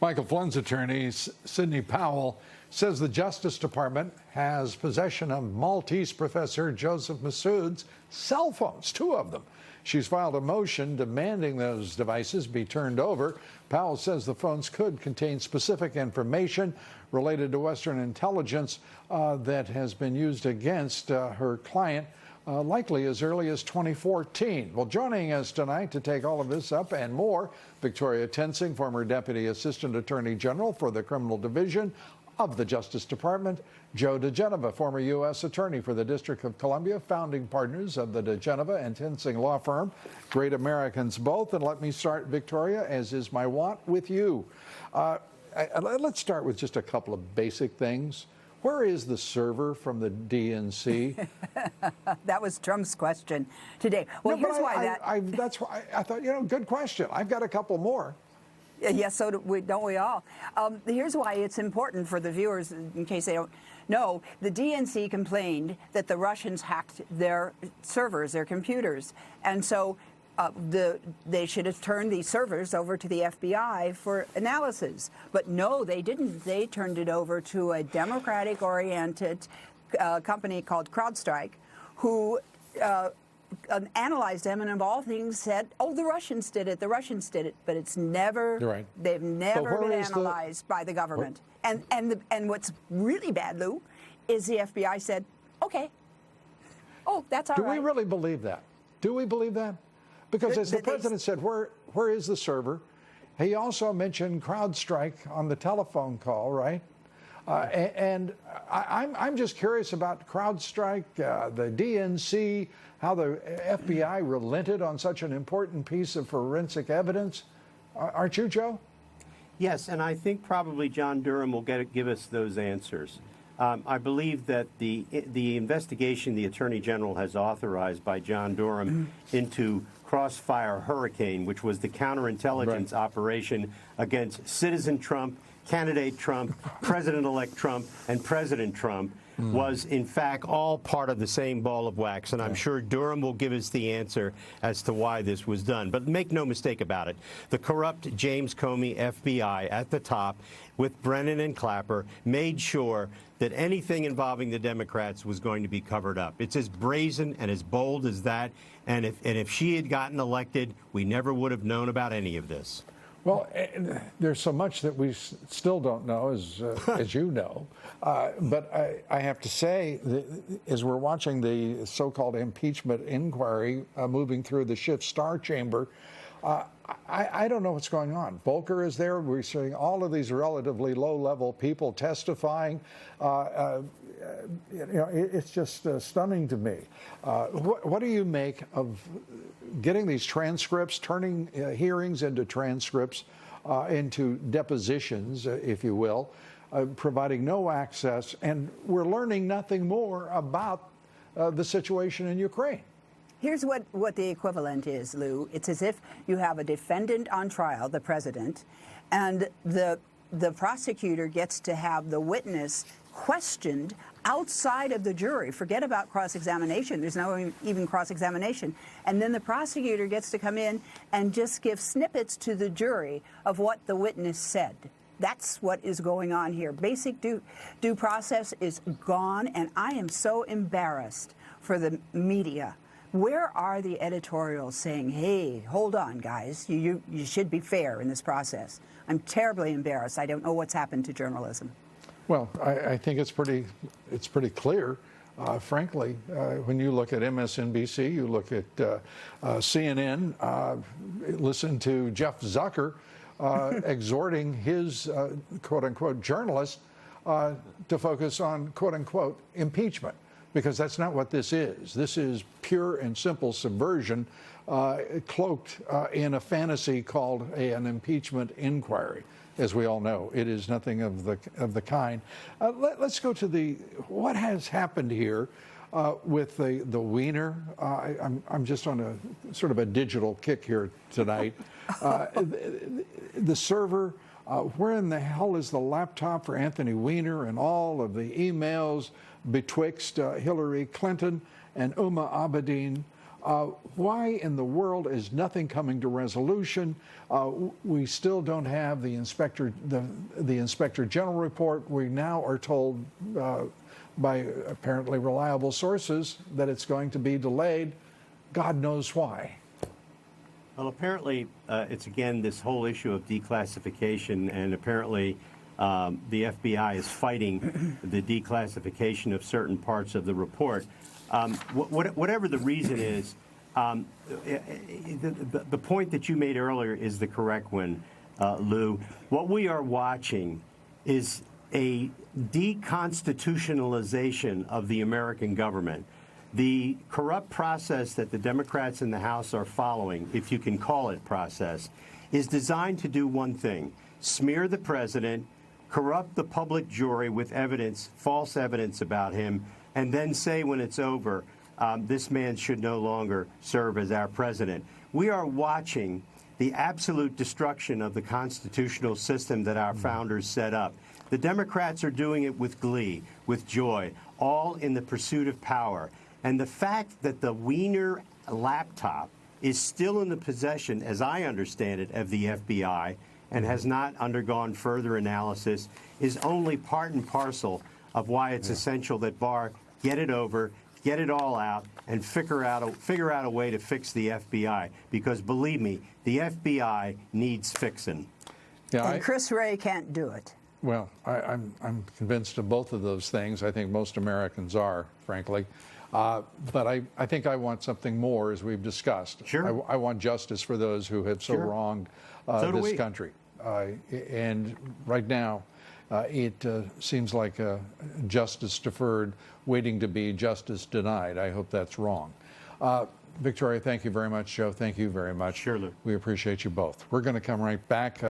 Michael Flynn's attorney, Sidney Powell, says the Justice Department has possession of Maltese professor Joseph Massoud's cell phones, 2 of them. She's filed a motion demanding those devices be turned over. Powell says the phones could contain specific information related to Western intelligence that has been used against her client, likely as early as 2014. Well, joining us tonight to take all of this up and more, Victoria Tensing, former Deputy Assistant Attorney General for the Criminal Division of the Justice Department; Joe diGenova, former U.S. Attorney for the District of Columbia, founding partners of the diGenova and Tensing law firm. Great Americans both. And let me start, Victoria, as is my wont, with you. Let's start with just a couple of basic things. Where is the server from the DNC? That was Trump's question today. Well, no, here's why that's why I thought, good question. I've got a couple more. Yes, so don't we all? Here's why it's important for the viewers, in case they don't know. The DNC complained that the Russians hacked their servers, their computers, and so they should have turned these servers over to the FBI for analysis. But no, they didn't. They turned it over to a Democratic-oriented company called CrowdStrike, who analyzed them and of all things said, oh, the Russians did it, but it's never, right. They've never been analyzed by the government. And what's really bad, Lou, is the FBI said, okay, oh, that's all right. Do we really believe that? Do we believe that? Because as the president said, where is the server? He also mentioned CrowdStrike on the telephone call, right? And I'm just curious about CrowdStrike, the DNC, how the FBI relented on such an important piece of forensic evidence. Aren't you, Joe? Yes, and I think probably John Durham will give us those answers. I believe that the investigation the Attorney General has authorized by John Durham into Crossfire Hurricane, which was the counterintelligence operation against Citizen Trump, Candidate Trump, President-elect Trump, and President Trump, was in fact all part of the same ball of wax, and I'm sure Durham will give us the answer as to why this was done. But make no mistake about it, the corrupt James Comey FBI at the top with Brennan and Clapper made sure that anything involving the Democrats was going to be covered up. It's as brazen and as bold as that, and if she had gotten elected, we never would have known about any of this. Well, there's so much that we still don't know, as you know. But I have to say, as we're watching the so-called impeachment inquiry moving through the Schiff Star Chamber, I don't know what's going on. Volker is there. We're seeing all of these relatively low-level people testifying. It's just stunning to me. What do you make of getting these transcripts, turning hearings into transcripts, into depositions, if you will, providing no access, and we're learning nothing more about the situation in Ukraine? Here's what the equivalent is, Lou. It's as if you have a defendant on trial, the president, and the prosecutor gets to have the witness questioned outside of the jury. Forget about cross-examination. There's no even cross-examination. And then the prosecutor gets to come in and just give snippets to the jury of what the witness said. That's what is going on here. Basic due process is gone, and I am so embarrassed for the media. Where are the editorials saying, hey, hold on, guys, you should be fair in this process? I'm terribly embarrassed. I don't know what's happened to journalism. Well, I think it's pretty clear, frankly, when you look at MSNBC, you look at CNN, listen to Jeff Zucker exhorting his quote-unquote journalists to focus on quote-unquote impeachment. Because that's not what this is. This is pure and simple subversion cloaked in a fantasy called an impeachment inquiry. As we all know, it is nothing of the kind. Let's go to what has happened here with the Wiener. I'm just on a sort of a digital kick here tonight. The server. Where in the hell is the laptop for Anthony Weiner and all of the emails betwixt Hillary Clinton and Huma Abedin? Why in the world is nothing coming to resolution? We still don't have the Inspector General report. We now are told by apparently reliable sources that it's going to be delayed. God knows why. Well, apparently, it's again this whole issue of declassification, and apparently the FBI is fighting the declassification of certain parts of the report. Whatever the reason is, the point that you made earlier is the correct one, Lou. What we are watching is a deconstitutionalization of the American government. The corrupt process that the Democrats in the House are following, if you can call it process, is designed to do one thing: smear the president, corrupt the public jury with evidence, false evidence about him, and then say when it's over, this man should no longer serve as our president. We are watching the absolute destruction of the constitutional system that our founders set up. The Democrats are doing it with glee, with joy, all in the pursuit of power. And the fact that the Wiener laptop is still in the possession, as I understand it, of the FBI and has not undergone further analysis is only part and parcel of why it's essential that Barr get it over, get it all out, and figure out a way to fix the FBI. Because believe me, the FBI needs fixing. Yeah, And Chris Wray can't do it. Well, I'm convinced of both of those things. I think most Americans are, frankly. But I think I want something more, as we've discussed. Sure. I want justice for those who have so Sure. wronged So do this we. country. And right now, it seems like justice deferred, waiting to be justice denied. I hope that's wrong. Victoria, thank you very much. Joe, thank you very much. Sure, Lou. We appreciate you both. We're going to come right back.